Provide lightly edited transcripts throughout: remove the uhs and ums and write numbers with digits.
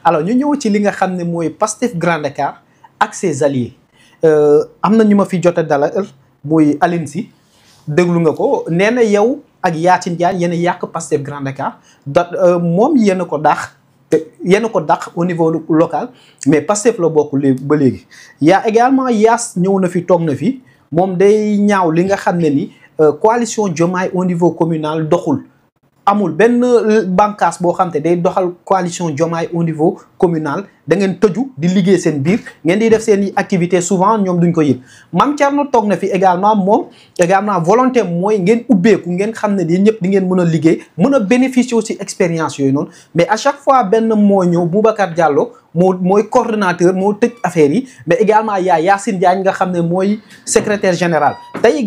alors ñu ñëw ci li nga xam ne mooy Pastef Grand Dakar ak ses alliés am na ñu ma fi jot a dalal muy Aline Sy déglu nga ko nee na yow ak Yacine Diagne yéen a yàq Pastef Grand Dakar moom yéen a ko dàq au niveau local mais Pastef la bokk ba léegi. yaa également Yaas ñëw na fi toog na fi moom day ñaaw li nga xam ne ni coalition Diomaye au niveau communal doxul. amul benn bànqaas boo xam te day doxal coalition Diomaye au niveau communal da ngeen tëju di liggéey seen biir ngeen di def seen activité souvent ñoom duñ ko yëg Mame Thierno toog na fi également moom également volonté mooy ngeen ubbeeku ngeen xam ne di ñëpp di ngeen mën a liggéey mën a bénéficier aussi expérience yooyu noonu mais à chaque fois benn moo ñëw Boubacar Diallo mooy coordonnateur moo tëj affaire yi mais également yaa Yacine Diagne nga xam ne mooy secrétaire général tey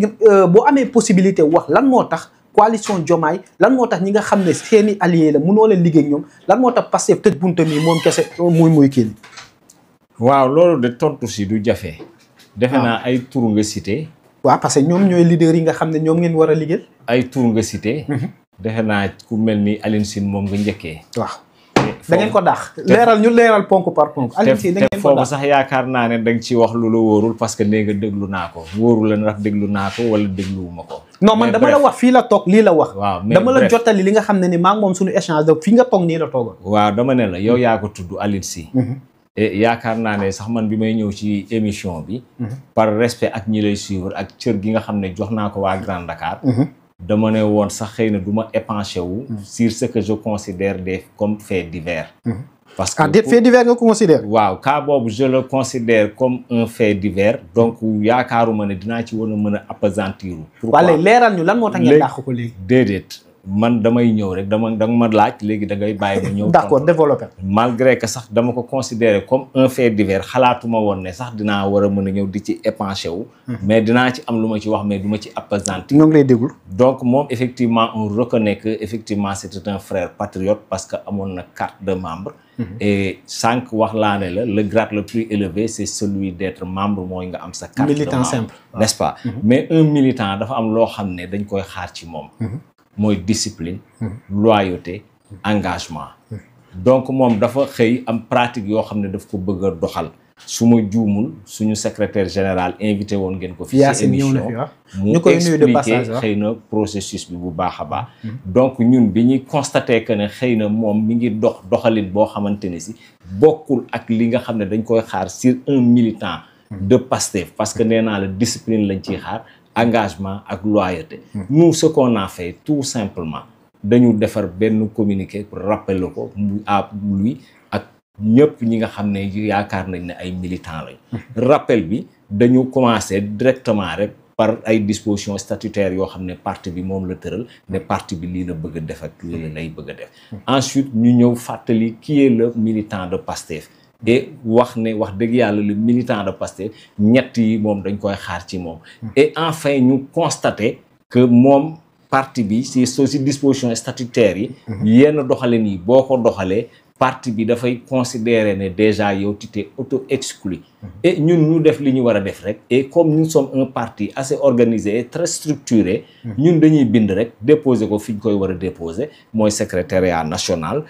boo amee possibilité wax lan moo tax coalition Diomaye lan moo tax ñi nga xam ne seeni alliés la mënoo leen liggéey ak ñoom lan moo tax Pastef tëj buntam yi moom kese muy kii. waaw loolu de tontu si du jafe. defe naa ay tur nga cité. waaw parce que ñoom ñooy leaders yi nga xam ne ñoom ngeen war a liggéey. ay tur nga cité. defe naa ku mel ni Aline Sy moom nga njëkkee. waaw da ngeen ko daax leeral ponk par ponk. Aline Sy da ngeen ko foofu sax yaakaar naa ne da nga ci wax lu la wóorul parce que nee nga déglu naa ko wóorul la ndax déglu naa ko wala dégluwuma ko. non man dama la wax fii la toog lii la wax. waaw mais dama la jottali li nga xam ne ni maa ngi moom suñu échange da fii nga toog nii la toogal. waaw dama ne la yow yaa ko tudd Aline Sy. et yaakaar naa ne sax man bi may ñëw ci émission bi. par respect ak ñi lay suivre ak cër gi nga xam ne jox naa ko waa Grand Dakar. dama ne woon sax xëy na du ma épanché wu. sur ce que je considère comme faits divers. parce que fait divers nga considère. waaw cas boobu je le considère comme un fait divers donc yaakaaruma ne dinaa ci war a mën a appesantiru. pourquoi wala leeral ñu lan moo tax ngeen dàq ko léegi. déedéet man damay ñëw rek da nga ma laaj léegi da ngay bàyyi ma ñëw. d'accord développé. malgré que sax dama ko considérer comme un fait divers xalaatuma woon ne sax dinaa war a mën a ñëw di ci épanché wu. mais dinaa ci am lu ma ci wax mais du ma ci appesantir. ñoo ngi lay déglu. donc moom effectivement on reconnaît que effectivement c'était un frère patriote parce que amoon na carte de membre. et sànq wax laa ne la le grade le plus élevé c'est celui d'être membre mooy nga am sa carte militant de membre simple n'est-ce pas mais un militant dafa am loo xam ne dañ koy xaar ci moom mooy discipline loyauté engagement donc moom dafa xëy am pratique yoo xam ne daf ko bëgg a doxal su ma juumul suñu secrétaire général invité woon ngeen ko fi ci émission mu expliquer xëy na processus bi bu baax a baax donc ñun bi ñuy constaté que ne xëy na moom mi ngi doxalin boo xamante ne si bokkul ak li nga xam ne dañ koy xaar sur un militant de Pastef parce que nee naa la discipline lañ ciy xaar engagement ak loyauté nous ce qu'on a fait tout simplement dañu defar benn communiqué pour rappeler ko mu à lui ak ñëpp ñi nga xam ne yaakaar nañ ne ay militants lañ rappel bi dañu commencé directement rek par ay dispositions statutaires yoo xam ne parti bi moom la tëral ne parti bi lii la bëgg a def ak lii la lay bëgg a def ensuite ñu ñëw fàttali qui est le militant de Pastef et wax ne wax dëgg yàlla le militant de Pastef ñett yi moom dañ koy xaar ci moom et enfin ñu constater que moom parti bi si disposition statutaire yi yenn doxalin yi boo ko doxalee parti bi dafay considérer ne déjà yow tu t'es auto-exclu et ñun ñu def li ñu war a def rek et comme nous sommes un parti assez organisé et très structuré ñun dañuy bind rek déposer ko fi ñu koy war a déposer mooy secrétariat national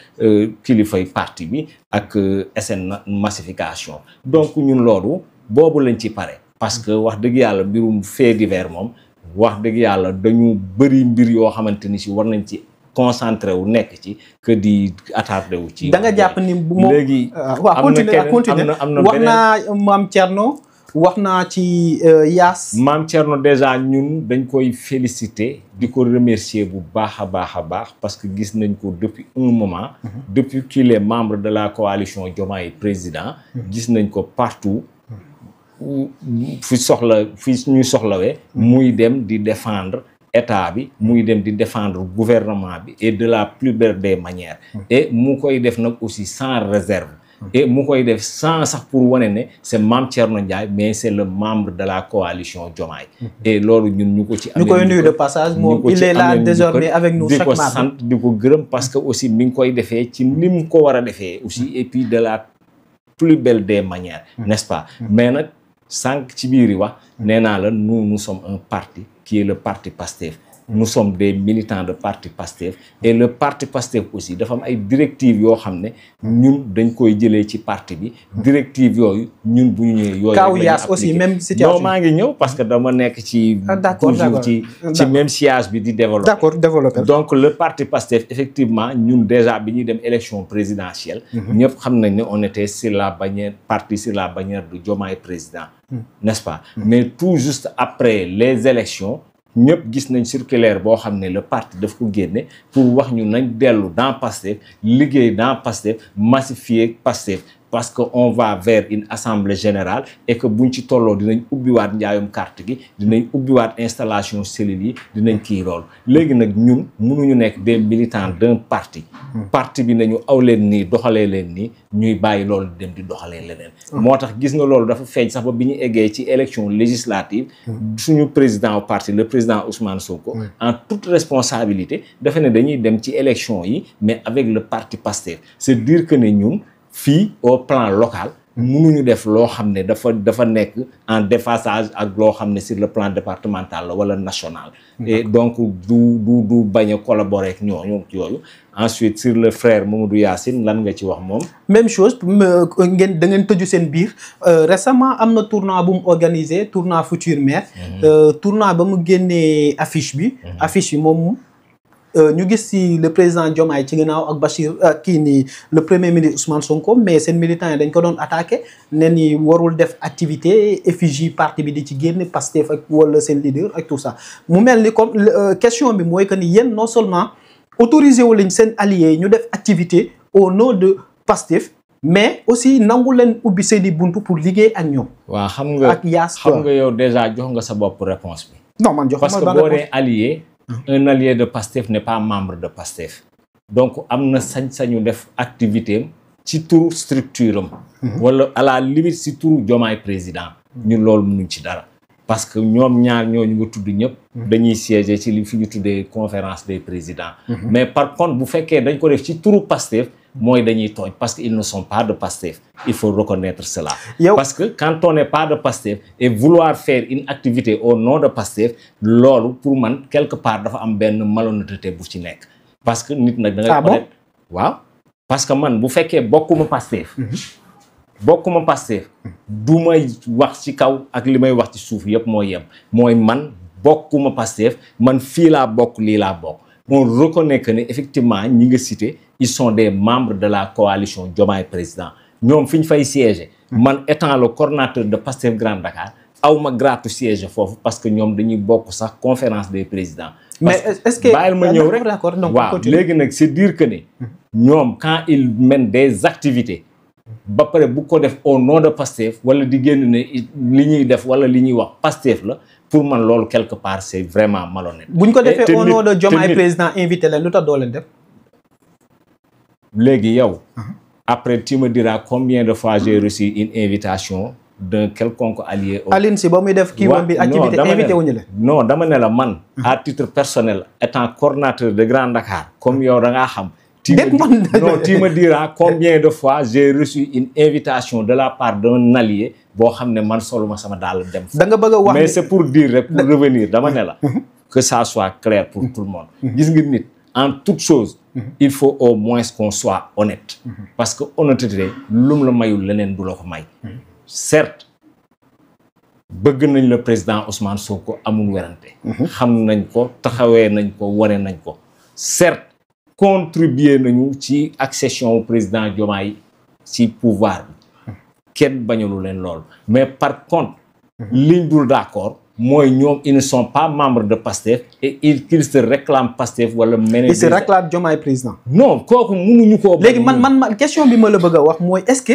kilifay parti bi ak SN massification donc ñun loolu boobu lañ ci pare parce que wax dëgg yàlla mbirum fait divers moom wax dëgg yàlla dañu bëri mbir yoo xamante ni si war nañ ci concentré wu nekk ci que di attardé wu ci. da nga jàpp ni moom léegi. waaw continuer am na wax naa Mame Thierno wax naa ci Yaas. Mame Thierno déjà ñun dañ koy féliciter di ko remercier bu baax a baax a baax parce que gis nañ ko depuis un moment. depuis qu'il est membre de la coalition Diomaye président. gis nañ ko partout. fi ñuy soxlawee. muy dem di défendre. état bi muy dem di défendre gouvernement bi et de la plus belle des manières et mu koy def nag aussi sans réserve et mu koy def sans sax pour wane ne c'est Mame Thierno Ndiaye mais c'est le membre de la coalition Diomaye et loolu ñun ñu ko ci amee ñu koy nuyu de passage moom il est là désormais avec nous chaque mardi di ko sant di ko gërëm parce que aussi mi ngi koy defee ci ni mu ko war a defee aussi et puis de la plus belle des manières n'est-ce pas mais nag sànq ci biir yi wax nee naa la nous sommes un parti qui est le parti Pastef nous sommes des militants de parti Pastef et le parti Pastef aussi dafa am ay directives yoo xam ne ñun dañ koy jëlee ci parti bi directives yooyu ñun bu ñu ñëwee yooyu Kaaw Yaas aussi même situation. non maa ngi ñëw parce que dama nekk ci toujours ci même sillage bi di développer. D'accord, développer. Donc le parti Pastef effectivement ñun déjà bi ñuy dem élection présidentielle ñëpp xam nañ ne on était sur la bannière de Diomaye président n'est-ce pas mais tout juste après les élections ñëpp gis nañ circulaire boo xam ne le parti daf ko génne pour wax ñu nañ dellu dans Pastef liggéey dans Pastef massifier Pastef parce que on va vers une assemblée générale et que buñ ci tolloo dinañ ubbiwaat njaayum carte gi dinañ ubbiwaat installation cellules yi dinañ kii loolu léegi nag ñun mënuñu nekk des militants d'un parti parti bi nañu aw leen nii doxalee leen nii ñuy bàyyi loolu dem di doxalee leneen moo tax gis nga loolu dafa feeñ sax ba bi ñu eggee ci élection législative suñu président au parti le président Ousmane Sonko en toute responsabilité dafa ne dañuy dem ci élection yi mais avec le parti Pastef c'est dire que ne ñun fii au plan local mënuñu def loo xam ne dafa nekk en déphasage ak loo xam ne sur le plan départemental la wala national et donc du bañ a collaborer ak ñooñu yooyu ensuite sur le frère Mamadou Yacine lan nga ci wax moom même chose da ngeen tëju seen biir récemment am na tournoi bu mu organisé tournoi Futur Maire tournoi ba mu génnee affiche bi moom ñu gis ci le président Diomaye ci ginnaaw ak Bachir kii nii le premier ministre Ousmane Sonko mais seen militants yi dañ ko doon attaqué ne ni warul def activité effigie parti bi di ci génn Pastef ak wala seen leader ak tout ça mu mel ni comme question bi mooy que ni yéen non seulement autorisé wu lañ seen alliés ñu def activité au nom de Pastef mais aussi nangu leen ubbi seeni buntu pour liggéey ak ñoom. waaw xam nga ak Yaas xam nga yow déjà jox nga sa bopp réponse bi. non man jox parce que boo nee allié. Un allié de Pastef n'est pas membre de Pastef donc am na sañ-sañu def activité am ci turu structure am wala à la limite ci turu Diomaye président ñun loolu mënuñ ci dara parce que ñoom ñaar ñooñu nga tudd ñëpp dañuy siéger ci li fi ñu tuddee conférence des présidents mais par contre bu fekkee dañ ko def ci turu Pastef mooy dañuy tooñ parce que ils ne sont pas de Pastef il faut reconnaître cela parce que quand on n'est pas de Pastef et vouloir faire une activité au nom de Pastef loolu pour man quelque part dafa am benn malhonnêteté bu ci nekk parce que nit nag da ngay honnête waaw parce que man bu fekkee bokkuma Pastef du may wax ci kaw ak li may wax ci suuf yëpp mooy yem mooy man bokkuma Pastef man fii laa bokk lii laa bokk on reconnaît que ne effectivement ñi nga cité ils sont des membres de la coalition Diomaye président ñoom fi ñu fay siéger man étant le coordonnateur de Pastef Grand Dakar aw ma gratu siège foofu parce que ñoom dañuy bokk sax conférence des présidents mais est-ce que bàyyil ma ñëw rek waaw léegi nag c'est dire que ne ñoom quand ils mènent des activités ba pare bu ko def au nom de Pastef wala di génn ne li ñuy def wala li ñuy wax Pastef la pour man loolu quelque part c'est vraiment malhonnête. buñ ko defee au nom de Diomaye président invité leen lu tax doo leen def. léegi yow. après tu me diras combien de fois j'ai reçu une invitation d'un quelconque allié. Aline si ba muy def kii woon bi activité invité wuñu la. non dama ne la man. à titre personnel étant coordonnateur de Grand Dakar comme yow da ngaa xam. tu me diras combien de fois j'ai reçu une invitation de la part d'un allié boo xam ne man soluma sama daal dem. da nga bëgg a wax mais c'est pour dire rek pour revenir dama ne la. que ça soit clair pour tout le monde. gis nga nit en toute chose. il faut au moins qu'on soit honnête. parce que honnêteté lum la mayul leneen du la ko may. certes bëgg nañ le président Ousmane Sonko amul werante. xam nañ ko taxawee nañ ko wane nañ ko. certes contribuer nañu ci accession au président Diomaye ci pouvoir bi kenn bañalu leen loolu mais par contre liñ dul d'accord mooy ñoom ils ne sont pas membres de Pastef et qu'ils se réclament Pastef wala meneen ils se réclament Diomaye président non kooku mënuñu koo léegi man question bi ma la bëgg a wax mooy est-ce que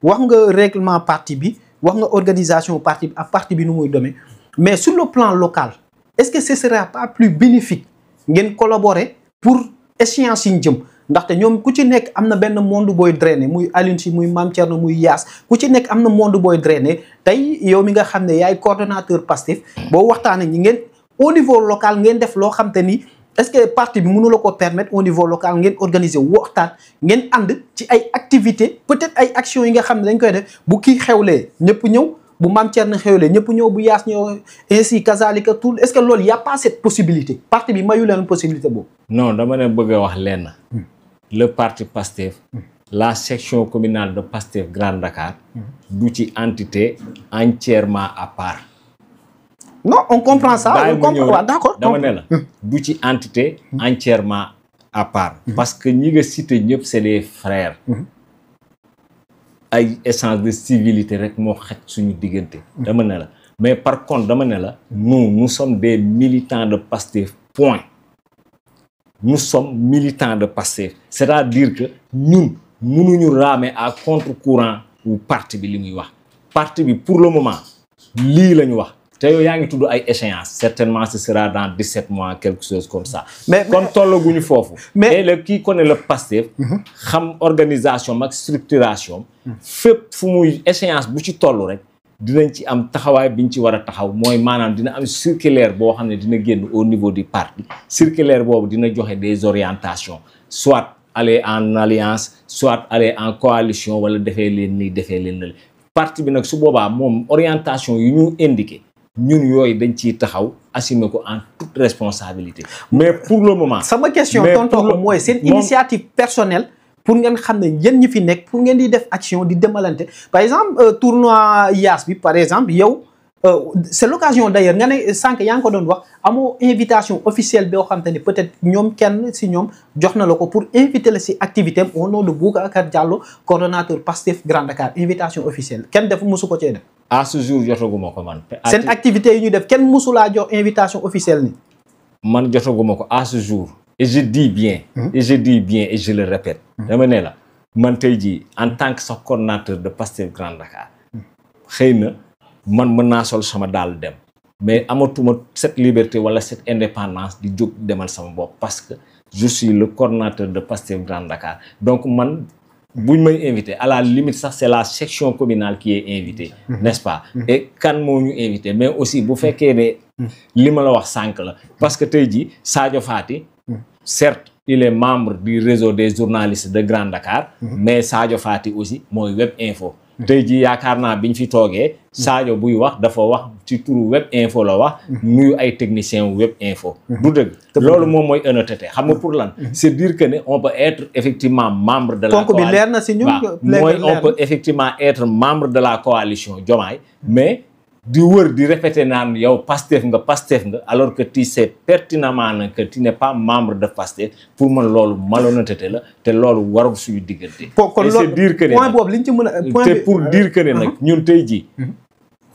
wax nga règlement parti bi wax nga organisation parti bi ak parti bi nu muy demee mais sur le plan local est-ce que ce sera pas plus bénéfique ngeen collaborer pour échéance yi ñu jëm ndaxte ñoom ku ci nekk am na benn monde booy drainer muy Alioune Sy muy Mame Thierno muy Yaas ku ci nekk am na monde booy drainer tey yow mi nga xam ne yaay coordonnateur Pastef boo waxtaanee ñi ngeen au niveau local ngeen def loo xam te ni est-ce que parti bi mënu la ko permettre au niveau local ngeen organiser waxtaan ngeen ànd ci ay activités peut-être ay actions yi nga xam ne dañ koy def bu kii xewlee ñëpp ñëw bu Mame Thierno xewle ñëpp ñëw bu Yaas ñëw ainsi kazalika tout est-ce que loolu y a pas cette possibilité parti bi mayu leen possibilité boobu. non dama ne bëgg a wax lenn. le parti Pastef. la section communale de Pastef Grand Dakar. du ci entité entièrement à part. non on comprend ça. on comprend waaw d'accord dama ne la du ci entité entièrement à part. parce que ñi nga cité ñëpp c'est des frères. ay essence de civilité rek moo xaj suñu diggante. dama ne la mais par contre dama ne la nous sommes des militants de Pastef point. nous sommes militants de Pastef c'est-à-dire que ñun mënuñu ramer à contre-courant wu parti bi li muy wax parti bi pour le moment lii la ñu wax te yow yaa ngi tudd ay échéances certainement ce sera dans 17 mois quelque chose comme ça. mais comme tollaguñu foofu. mais le kii connaît le Pastef. xam organisation ak structuration. fépp fu muy échéance bu ci toll rek dinañ ci am taxawaay biñ ci war a taxaw mooy maanaam dina am circulaire boo xam ne dina génn au niveau du parti circulaire boobu dina joxe des orientations soit aller en alliance soit aller en coalition wala defee leen nii defee leen na parti bi nag su boobaa moom orientation yu ñu indiqué ñun yooyu dañ ciy taxaw assumer ko en toute responsabilité mais pour le moment sama question tonton ko mooy seen initiative personnelle pour ngeen xam ne yéen ñi fi nekk pour ngeen di def action di demalante par exemple tournoi Yaas bi par exemple yow c'est l'occasion d'ailleurs nga ne sànq yaa ngi ko doon wax amoo invitation officielle boo xam te ne peut-être ñoom kenn si ñoom jox na la ko pour inviter la si activité am au nom de Boubacar Diallo coordonnateur Pastef Grand Dakar invitation officielle kenn def mosu ko cee def. à ce jour jotaguma ko man. seen activité yi ñu def kenn mosu laa jox invitation officielle ni man jotaguma ko à ce jour. et je dis bien. et je dis bien et je le répète. dama ne la man tey jii en tant que sax coordonnateur de Pastef Grand Dakar xëy na man mën naa sol sama daal dem mais amatuma cette liberté wala cette indépendance di jóg demal sama bopp parce que je suis le coordonnateur de Pastef Grand Dakar donc man buñ may invité à la limite sax c'est la section communale qui est invitée n'est-ce pas et kan moo ñu invité mais aussi bu fekkee ne li ma la wax sànq la parce que tey jii Sadio Fati certes il est membre du réseau des journalistes de Grand Dakar mais Sadio Fati aussi mooy Web Info tey jii yaakaar naa biñ fi toogee Sadio buy wax dafa wax ci turu Web Info la wax nuyu ay techniciens Web Info du dëgg loolu moom mooy honnêteté xam nga pour lan c'est dire que ne on peut être effectivement membre de la coalition leer na si ñun mooy on peut effectivement être membre de la coalition Diomaye mais di wër di répéter naan yow Pastef nga alors que tu sais pertinemment que tu n'es pas membre de Pastef pour man loolu malhonnêteté la te loolu warul suñu diggante. kon c'est dire que ne point boobu liñ ci mën a point te pour dire que ne nag ñun tey jii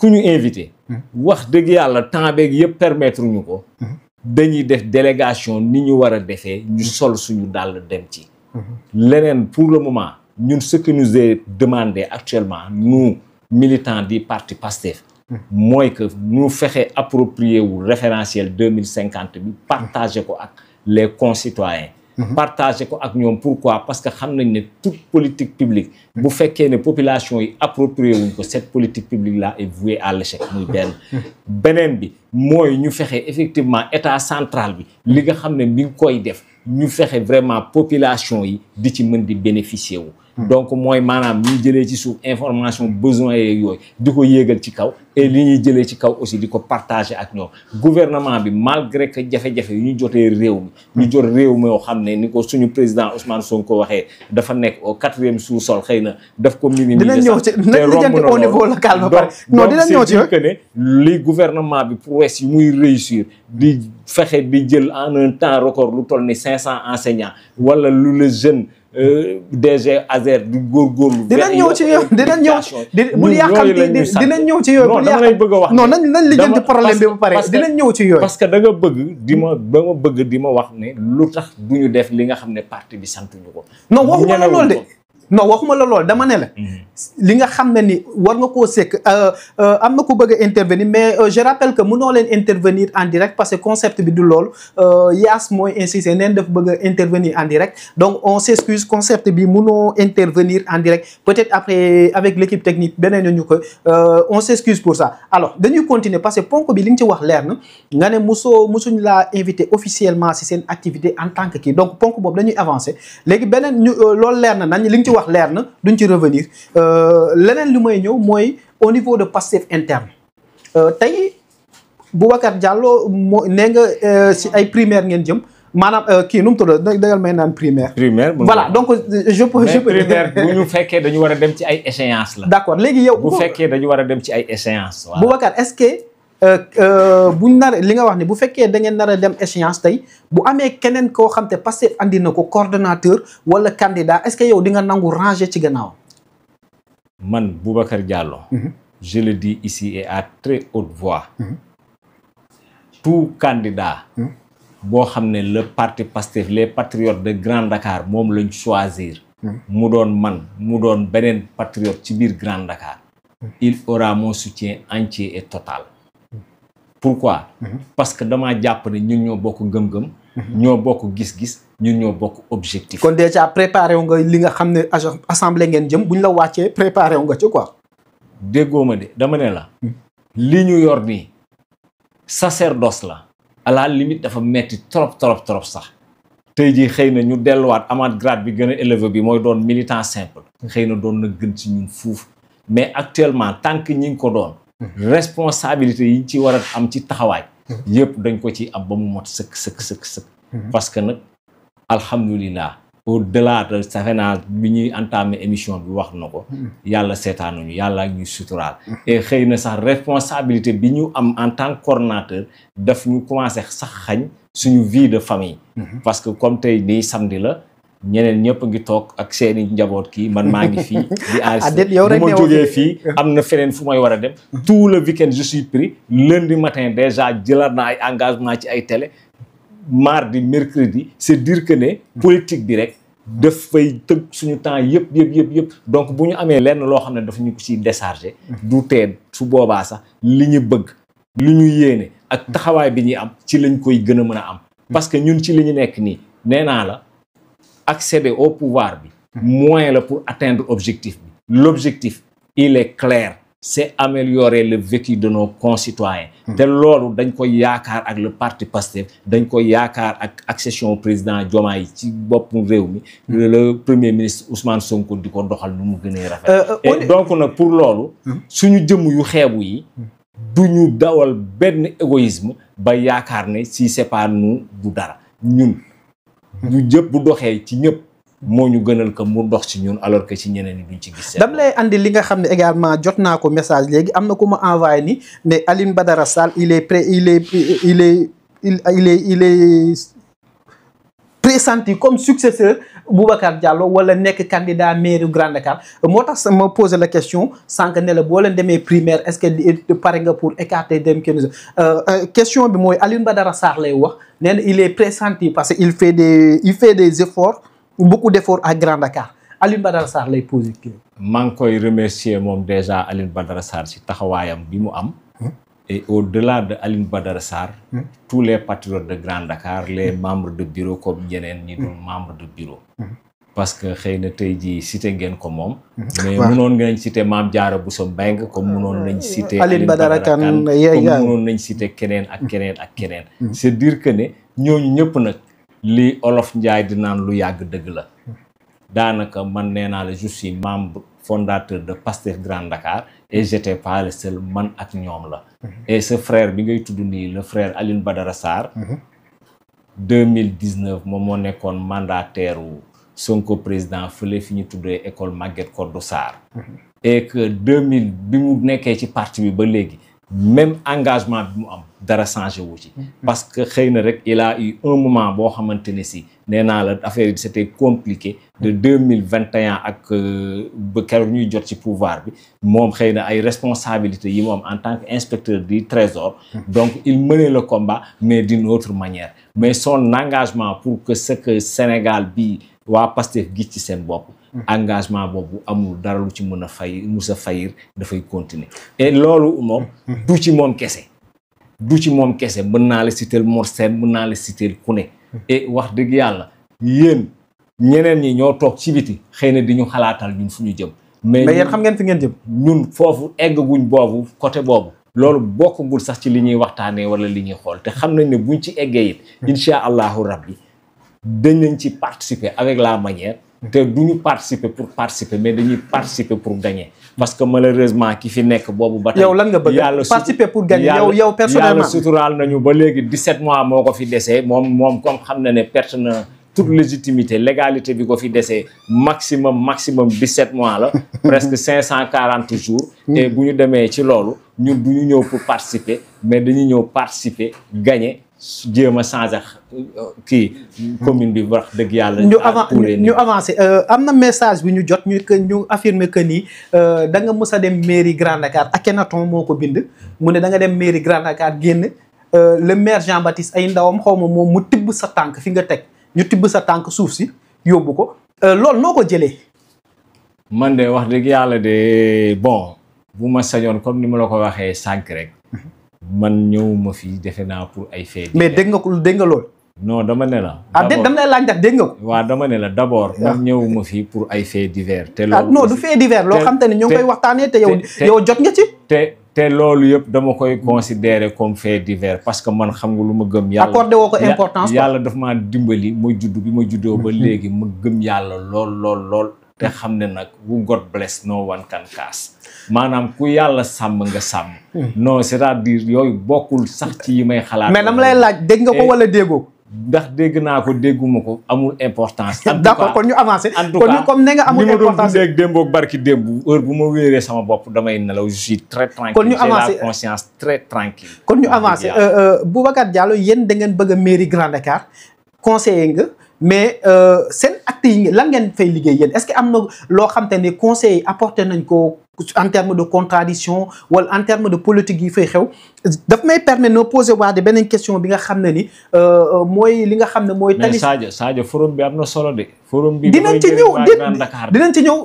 ku ñu invité wax dëgg yàlla temps beeg yëpp permettre ñu ko dañuy def délégation ni ñu war a defee ñu sol suñu dàll dem ci leneen pour le moment ñun ce que nous est demandé actuellement nous militants du parti Pastef mooy que ñu fexe approprier wu référentiel 2050 bi partager ko ak les concitoyens partager ko ak ñoom pourquoi parce que xam nañ ne toute politique publique bu fekkee ne population yi approprier wuñ ko cette politique publique là est vouée à l'échec muy beneen bi mooy ñu fexe effectivement état central bi li nga xam ne mi ngi koy def ñu fexe vraiment population yi di ci mën di bénéficier wu donc mooy maanaam ñuy jëlee ci suuf information besoin yeeg yooyu di ko yéegal ci kaw et li ñuy jëlee ci kaw aussi di ko partager ak ñoom gouvernement bi malgré que jafe-jafe yu ñu jotee réew mi ñu jot réew mi yoo xam ne ni ko suñu président Ousmane Sonko waxee dafa nekk au 4e sous-sol xëy na daf ko minimiser dinañ ñëw ci dinañ lijjanti au niveau local ba pare non dinañ ñëw ci que ne li gouvernement bi prouesse yi muy réussir di fexe di jël en un temps record lu toll ni 500 enseignants wala lu le jeune DG Azer du góorgóorlu. dinañ ñëw ci yow dinañ ñëw bul yàqal dinañ ñëw ci yooyu. non dama lay bëgg a wax non nañ lijjanti problème bi ba pare dinañ ñëw ci yooyu. parce que da nga bëgg di ma wax ne lu tax du ñu def li nga xam ne parti bi santuñu ko. non waxuma la lool de. non waxuma la lool dama ne la. li nga xam ne ni war nga koo sekk am na ku bëgg a intervenir mais je rappelle que mënoo leen intervenir en direct parce que concept bi du loolu Yaas mooy insister neen daf bëgg a intervenir en direct donc on s'excuse concept bi mënoo intervenir en direct peut-être après avec l'équipe technique beneen ñu ko on s'excuse pour ça alors dañuy continuer parce que ponk bi li nga ci wax leer na nga ne musuñ laa invité officiellement si seen activité en tant que kii donc ponk boobu dañuy avancer léegi beneen ñu loolu leer na nañ li nga ci wax leer na duñ ci revenir leneen li may ñëw mooy au niveau de Pastef interne tey Boubacar Diallo moo nee nga si ay primaire ngeen jëm maanaam kii nu mu tudd dagal may naan primaire. Voilà donc je peux primaire bu ñu fekkee dañu war a dem ci ay échéances la. D'accord léegi yow. bu fekkee dañu war a dem ci ay échéances. waaw Boubacar est-ce que buñ nar li nga wax ni bu fekkee da ngeen nar a dem échéance tey bu amee keneen koo xam te Pastef andi na ko coordonnateur wala candidat est-ce que yow di nga nangu ranger ci gannaaw. man Boubacar Diallo. je le dis ici et à très haute voix. tout candidat. boo xam ne le parti Pastef les patriotes de Grand Dakar moom lañ choisir. mu doon man mu doon beneen patriote ci biir Grand Dakar. il aura mon soutien entier et total. pourquoi? parce que damaa jàpp ne ñun ñoo bokk gëm-gëm. ñoo bokk gis-gis ñun ñoo bokk objectif. kon déjà préparé wu nga li nga xam ne assemblée ngeen jëm buñ la wàccee préparé wu nga ci quoi. déggoo ma de dama ne la. li ñu yor nii sacerdoce la. à la limite dafa metti trop sax. tey jii xëy na ñu delluwaat amaat grade bi gën a élevé bi mooy doon militant simple. xëy na doon na gën ci ñun fuuf. mais actuellement tant que ñi ngi ko doon. responsabilité yi ci war a am ci taxawaay. yëpp dañ ko ci am ba mu mot sëkk. parce que nag alhamdulilah au delà de safenaa bi ñuy entamé émission bi wax na ko. yàlla seetaanuñu yàlla ñuy suturaal. et xëy na sax responsabilité bi ñu am en tant que coordonnateur daf ñu commencé sax xañ suñu vie de famille. parce que comme tey nii samedi la. ñeneen ñëpp ngi toog ak seeni njaboot kii man maa ngi fii di enregistré bu ma jógee fii am na feneen fu may war a dem tout le week-end je suis pris lundi matin déjà jëlaat naa ay engagement ci ay télé mardi mercredi c'est dire que ne politique bi rek daf fay tëgg suñu temps yëpp donc bu ñu amee lenn loo xam ne dafa ñu ko ciy décharger du tee su boobaa sax li ñu bëgg li ñu yéene ak taxawaay bi ñuy am ci lañ koy gën a mën a am parce que ñun ci li ñu nekk nii nee naa la accéder au pouvoir bi moyen la pour atteindre objectif bi l'objectif il est clair c'est améliorer le vécu de nos concitoyens te loolu dañ koy yaakaar ak le parti Pastef dañ koy yaakaar ak accession au président Diomaye ci boppu réew mi le premier ministre Ousmane Sonko di ko doxal nu mu gënee rafet et donc nag pour loolu suñu jëmm yu xeebu yi du ñu dawal benn égoïsme ba yaakaar ne si c'est pas nous du dara ñun ñu jëpp bu doxee ci ñëpp moo ñu gënal ko mu dox ci ñun alors que ci ñeneen ñi duñ ci gis. dam lay andi li nga xam ne également jot naa ko message léegi am na ku ma envoyé ni ne Alioune Badara Sall il est pressenti comme successeur Boubacar Diallo wala nekk candidat mairie Grand Dakar moo tax ma posé la question sànq ne la boo leen demee primaire est-ce que pare nga pour écarter dem kenn question bi mooy Alioune Badara Sall lay wax nee na il est pressenti parce que il fait des efforts beaucoup d'efforts à Grand Dakar Alioune Badara Sall lay posé kii. maa ngi koy remercier moom déjà Alioune Badara Sall ci taxawaayam bi mu am. et au-delà de Alioune Badara Sall. tous les patriotes de Grand Dakar les membres de bureau comme ñeneen ñi dul membre de bureau. parce que xëy na tey jii cité ngeen ko moom. mais mënoon ngeen cité Mame Diarra Bousso Mbengue comme mënoon nañ cité. Alioune Badara Kane comme mënoon nañ cité keneen ak keneen. c'est dire que ne ñooñu ñëpp nag li Olof Njaay di naan lu yàgg dëgg la. daanaka man nee naa la je suis membre fondateur de Pastef Grand Dakar et j'étais pas le seul man ak ñoom la. et ce frère bi ngay tudd nii le frère Alioune Badara Sarr. 2019 moom moo nekkoon mandataire Sonko président fële fi ñu tuddee école Maguette Codou Sarr. et que 2000 bi mu nekkee ci parti bi ba léegi même engagement bi mu am dara changé wu ci. parce que xëy na rek il a eu un moment boo xamante ne si nee naa la affaire bi c'était compliqué de 2021 ak ba keroog ñuy jot ci pouvoir bi moom xëy na ay responsabilités yi moom en tant qu'inspecteur du trésor. donc il menait le combat mais d'une autre manière mais son engagement pour que ce que Sénégal bi waa Pastef gis ci seen bopp. engagement boobu amul dara lu ci mën a fay musa fayir dafay continuer et loolu moom du ci moom kese mën naa la citer Mor Sène mën naa la citer ku ne et wax dëgg yàlla yéen ñeneen ñi ñoo toog ci biti xëy na di ñu xalaatal ñun fu ñu jëm mais yéen xam ngeen fi ngeen jëm ñun foofu eggaguñ boobu côté boobu loolu bokkagul sax ci li ñuy waxtaanee wala li ñuy xool te xam nañ ne buñ ci eggee it incha allahu rabbi dañ nañ ci participer avec la manière te duñu participer pour participer mais dañuy participer pour gagner parce que malheureusement ki fi nekk boobu ba tey yow lan nga bëgg participer pour gagner yow personnellement yàlla suturaal nañu ba léegi 17 mois moo ko fi desee moom comme xam na ne perte na toute légitimité légalité bi ko fi desee maximum 17 mois la presque 540 jours et bu ñu demee ci loolu ñun du ñu ñëw pour participer mais dañuy ñëw participer gagner jéem a changer kii commune bi wax dëgg yàlla ñu avancé am na message bi ñu jot ñu affirmer que ni da nga mës a dem mairie Grand Dakar Akhenaton moo ko bind mu ne da nga dem mairie Grand Dakar génn le maire Jean-Baptiste ay ndawam xaw ma moom mu tibb sa tànk fi nga teg ñu tibb sa tànk suuf si yóbbu ko loolu noo ko jëlee. man de wax dëgg yàlla de bon bu ma sañoon comme ni ma la ko waxee sànq rek man ñëwuma fii defe naa pour ay faits. mais dégg nga lool. non dama ne la. dama lay laaj ndax dégg nga ko. waaw dama ne la d'abord. man ñëwuma fii pour ay faits divers. te loolu non du fait divers loo xam te ne ñoo ngi koy waxtaanee te yow jot nga ci. te loolu yëpp dama koy considérer comme fait divers parce que man xam nga lu ma gëm yàlla accordé woo ko importance yàlla daf maa dimbali ma judd bi ma juddoo ba léegi ma gëm yàlla lool te xam ne nag who God bless no one can curse maanaam ku yàlla sàmm nga sàmm non c'est-à-dire yooyu bokkul sax ci yi may xalaat mais dama lay laaj dégg nga ko wala déggoo ndax dégg naa ko dégguma ko amul importance. d'accord kon ñu avancé. en tout cas comme ne nga amul importance ni ma doon dundee démb ak barki démb heure bu ma wéeree sama bopp damay nelaw je suis très tranquille. kon ñu avancé j'ai la conscience très tranquille. kon ñu avancé Boubacar Diallo yéen da ngeen bëgg a mairie Grand Dakar conseiller nga mais seen actes yi lan ngeen fay liggéey yéen est-ce que am na loo xam te ne conseil apporté nañ ko en terme de contradiction wala en terme de politique yi fay xew daf may permettre no poser waa de beneen question bi nga xam ne ni mooy li nga xam ne mooy. mais Sadio forum bi am na solo de. forum bi dinañ ci ñëw dinañ ci ñëw.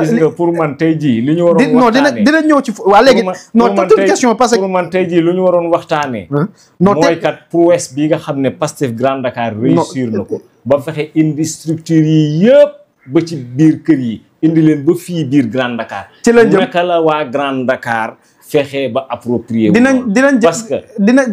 gis nga pour man tey jii li ñu waroon waxtaanee non dinañ ñëw ci waa léegi. non toute une question parce que pour man tey jii lu ñu waroon waxtaanee. mooy kat prouesse bi nga xam ne Pastef Grand Dakar réussir na ko. ba fexe indi structure yi yëpp ba ci biir kër yi indi leen ba fii biir Grand Dakar. ci la jëm naka la waa Grand Dakar fexe ba approprier. dinañ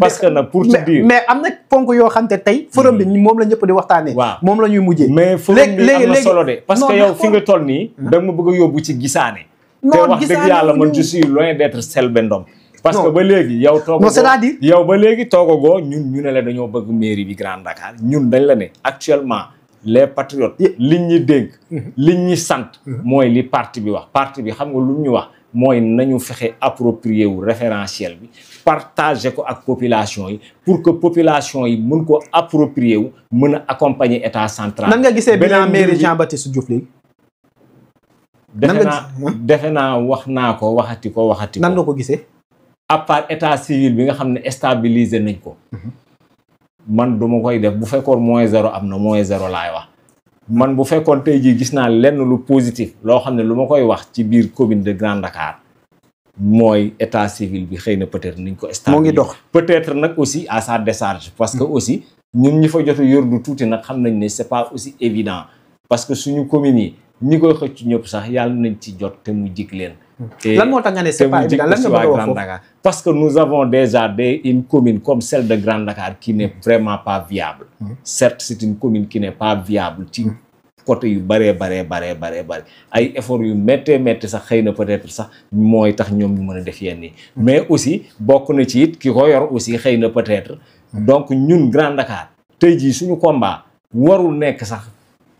parce que nag pour te dire. mais am na ponk yoo xam te tey forum bi moom la ñëpp di waxtaanee. waaw moom la ñuy mujjee. mais forum bi am na solo de. parce que yow fi nga toll nii. da nga ma bëgg a yóbbu ci gisaane. te wax dëgg yàlla man je suis loin d'être Selbé Ndom. parce que ba léegi yow toogagoo c'est-à-dire yow ba léegi toogagoo ñun ñu ne la dañoo bëgg mairie bi Grand Dakar ñun dañ la ne actuellement les patriotes liñ ñi dénk liñ ñi sant mooy li parti bi wax parti bi xam nga lu ñu wax mooy nañu fexe approprier wu référentiel bi partager ko ak population yi pour que population yi mën ko approprier wu mën a accompagner état central. nan nga gisee bilan mairie Jean-Baptiste Diouf léegi. defe naa wax naa ko waxati ko. nan nga ko gisee. à part état civil bi nga xam ne stabiliser nañ ko man duma koy def bu fekkoon -0 am na -0 laay wax man bu fekkoon tey jii gis naa lenn lu positif loo xam ne lu ma koy wax ci biir commune de Grand Dakar mooy état civil bi xëy na peut-être niñ ko stabiliser moo ngi dox peut-être nag aussi à sa décharge parce que aussi ñun ñi fa jot a yor du tuuti nag xam nañ ne c'est pas aussi évident parce que suñu communes yi ñi koy xëcc ñëpp sax yàlla nañ ci jot te mu jik leen. lan moo tax nga ne c'est pas évident lan nga bëgg a wax foofu parce que nous avons déjà une commune comme celle de Grand Dakar qui n'est vraiment pas viable. Certes c'est une commune qui n'est pas viable ci côté yu bare ay efforts yu méttee sax xëy na peut-être sax mooy tax ñoom ñu mën a def yenn yi mais aussi bokk na ci it ki ko yor aussi xëy na peut-être donc ñun Grand Dakar tey jii suñu combat warul nekk sax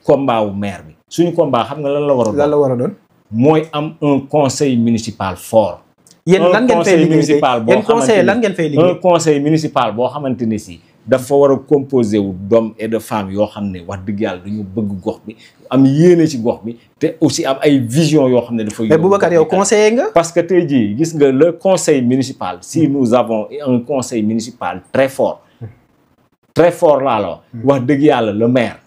combat wu maire bi suñu combat xam nga lan la war a doon mooy am un conseil municipal fort. yéen lan ngeen fay liggéey yéen conseil lan ngeen fay liggéey un conseil municipal boo xamante ne si dafa war a composé wu d'hommes et de femmes yoo xam ne wax dëgg yàlla dañu bëgg gox bi am yéene ci gox bi te aussi am ay vision yoo xam ne dafa. mais Boubacar yow conseiller nga. parce que tey jii gis nga le conseil municipal si nous avons un conseil municipal très fort laa la wax dëgg yàlla le maire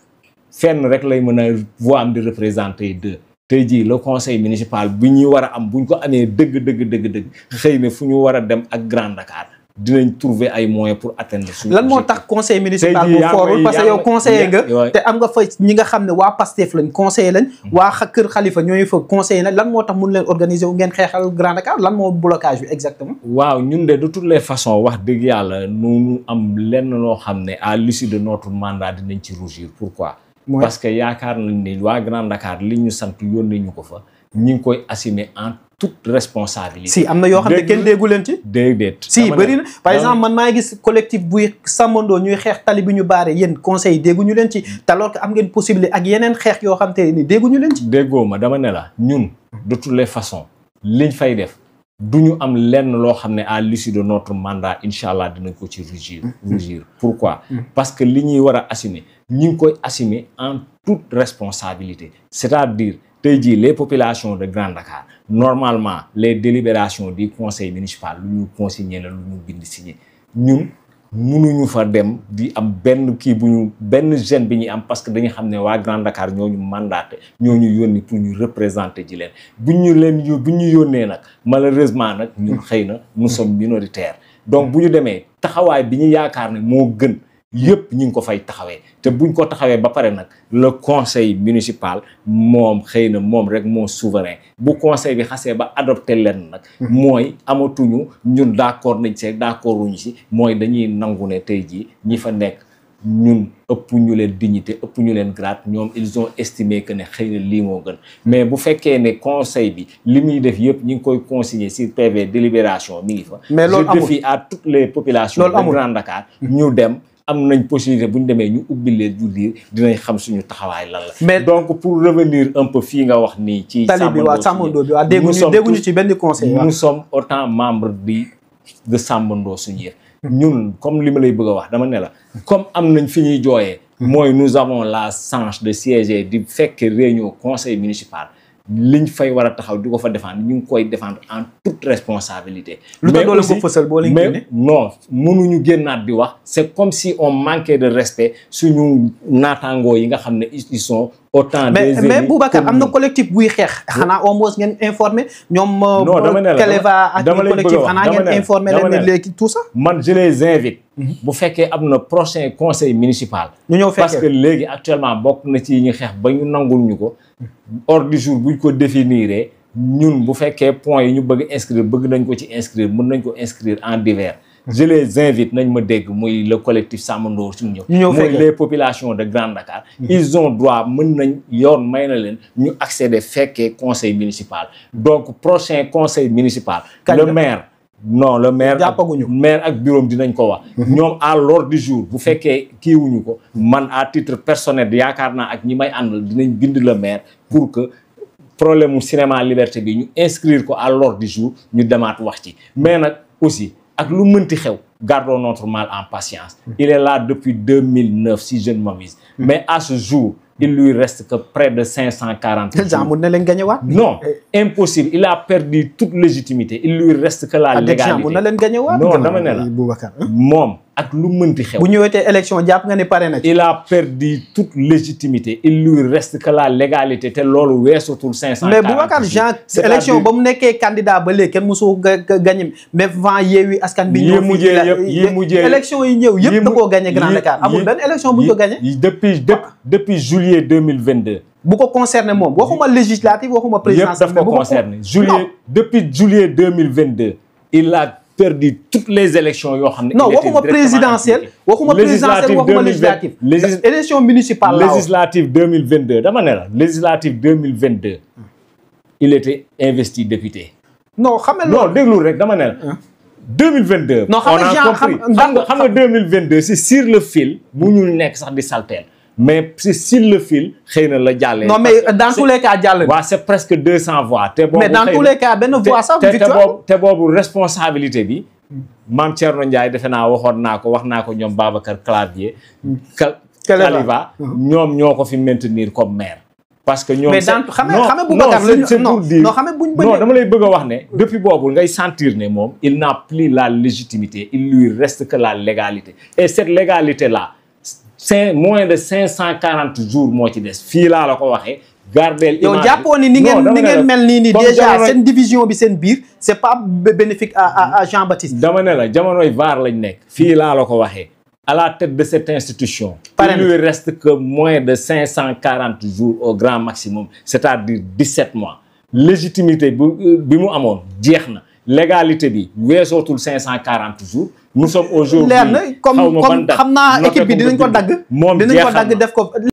fenn rek lay mën a voix am di représenter deux. tey jii le conseil municipal bu ñuy war a am bu ñu ko amee dëgg xëy na fu ñu war a dem ak Grand Dakar dinañ trouver ay moyens pour atteindre suñu. lan moo tax conseil municipal bu forul parce que yow conseiller nga te am nga fa ñi nga xam ne waa Pastef lañ conseiller lañ waa kër Khalifa ñooy fa conseiller lañ lan moo tax mun leen organiser wu ngeen xeexal Grand Dakar lan moo blocage bi exactement. waaw ñun de toutes les façons wax dëgg yàlla nu am lenn loo xam ne à l'issue de notre mandat dinañ ci rougir pourquoi parce que yaakaar nañ ne waa Grand Dakar li ñu sant yónnee ñu ko fa ñu ngi koy assumer en toute responsabilité. si am na yoo xam ne kenn déggu leen ci. déedéet. si bëri na par exemple man maa ngi gis collectif buy sàmmandoo ñuy xeex tali bi ñu baare yéen conseil dégguñu leen ci te alors que am ngeen possibilité ak yeneen xeex yoo xam te ni dégguñu leen ci. déggoo ma dama ne la ñun de toutes les façons liñ fay def du ñu am lenn loo xam ne à l'issue de notre mandat incha allah dinañ ko ci rougir. Pourquoi? Parce que li ñuy war a assumer ñu ngi koy assumer en toute responsabilité. C'est-à-dire tey jii les populations de Grand Dakar normalement les délibérations du conseil municipal lu ñu consigné la lu ñu bind signé ñun mënuñu fa dem di am benn kii bu ñu benn gêne bi ñuy am parce que dañu xam ne waa Grand Dakar ñooñu mandaté ñooñu yónni pour ñu représenter ji leen bu ñu yónnee nag malheureusement nag ñun xëy na nous sommes minoritaires donc bu ñu demee taxawaay bi ñu yaakaar ne moo gën yëpp ñu ngi ko fay taxawee te buñ ko taxawee ba pare nag le conseil municipal moom xëy na moom rek moo souverain bu conseil bi xasee ba adopté leen nag mooy amatuñu ñun d'accord nañ see d'accord wuñu si mooy dañuy nangu ne tey jii ñi fa nekk ñun ëpp ñu leen dignité ëpp ñu leen grade ñoom ils ont estimé que ne xëy na lii moo gën mais bu fekkee ne conseil bi li muy def yëpp ñu ngi koy consigner sur PV délibération mi ngi fa. mais loolu amul je défie à toutes les populations de Grand Dakar ñu dem. am nañ possibilité bu ñu demee ñu ubbi leen ju liir dinañ xam suñu taxawaay lan la. mais donc pour revenir un peu fii nga wax nii. ci Sàmmandoo bi waaw dégguñu ci benn conseil. nous sommes autant membres de Sàmmandoo suñu yëf. ñun comme li ma lay bëgg a wax dama ne la comme am nañ fi ñuy jooyee. mooy nous avons la chance de siéger di fekk réunion conseil municipal. liñ fay war a taxaw di ko fa défendre ñu ngi koy défendre en toute responsabilité. lu tax doo leen ko fësal boo leen génne non mënuñu génnaat di wax c'est comme si on manquait de respect suñu naataangoo yi nga xam ne ils sont autant des élus mais Boubacar am na collectif buy xeex xanaa au moins ngeen informé ñoom non dama ne la Keleva ak collectif xanaa ngeen informé leen léegi tout ça man je les invite bu fekkee am na prochain conseil municipal ñu ñëw fekkee parce que léegi actuellement bokk na ci ñu xeex ba ñu nangul ñu ko ordre du jour buñ ko définir ñun bu fekkee points yi ñu bëgg inscrire bëgg nañ ko ci inscrire mën nañ ko inscrire en divers je les invite nañ ma dégg muy le collectif Sàmmandoo suñu ñëw muy les populations de Grand Dakar ils ont droit mën nañ yoon may na leen ñu accéder fekkee conseil municipal donc prochain conseil municipal le maire non le maire ak bureau dinañ ko wax ñoom à l'ordre du jour bu fekkee kiiwuñu ko man à titre personnel yaakaar naa ak ñi may àndal dinañ bind le maire pour que problème mu cinéma liberté bi ñu inscrire ko à l'ordre du jour ñu demaat wax ci mais nag aussi ak lu mënti xew gardons notre mal en patience il est là depuis 2009 si je ne m'abuse mais à ce jour il lui reste que près de 540 jours. Mun na leen gañewaat. Non, impossible. Il a perdu toute légitimité. Il lui reste que la légalité. Mun na leen gañewaat. Non, dama ne la moom ak lu mënti xew. bu ñëwee élection jàpp nga ne pare na ci. Il a perdu toute légitimité. Il lui reste que la légalité te loolu weesutul 540. mais Boubacar Jean élection ba mu nekkee candidat ba léegi kenn mosu gagné même vent Yewwi Askan bi. yi mujjee élection yi ñëw yëpp da koo gagné Grand Dakar amul benn élection bu ñu ko gagné. depuis juillet 2022. bu ko concerné moom waxuma législative waxuma présidentielle. yëpp daf ko concerné depuis juillet 2022 il a perdu toutes les élections yoo xam ne. non waxuma présidentielle waxuma législative. élection municipale la législative 2022 dama ne la législative 2022 il était investi député. non xam nga non déglu rek dama ne la. 2022. non xam nga 2022 c'est sur le fil bu ñu nekk sax di salteel mais c'est sur le fil xëy na la jàllee. non mais dans tous les cas jàll. waaw c'est presque 200 voix. te boobu mais dans tous les cas benn voix sax victoire. te boobu responsabilité bi. Mame Thierno Ndiaye defe naa waxoon naa ko wax naa ko ñoom Babacar Clavier. Kaliva ñoom ñoo ko fi maintenir comme maire. parce que ñoom mais dans xam nga Boubacar non dama lay bëgg a wax ne. depuis boobu ngay sentir ne moom il n'a plus la légitimité il lui reste que la légalité et cette légalité là. moins de 540 jours moo ci des fii laa la ko waxee. gardeel image yow jàppoo ni ngeen mel nii déjà seen division bi seen biir c'est pas bénéfique à Jean-Baptiste. dama ne la jamonoy VAR lañ nekk. fii laa la ko waxee. à la tête de cette institution. il lui reste que moins de 540 jours au grand maximum c'est-à-dire 17 mois. légitimité bi mu amoon jeex na. légalité bi weesootul 540 jours. nous sommes aujourd'hui leer na comme xam naa équipe bi dinañ ko dagg. moom dinañ ko dagg def ko.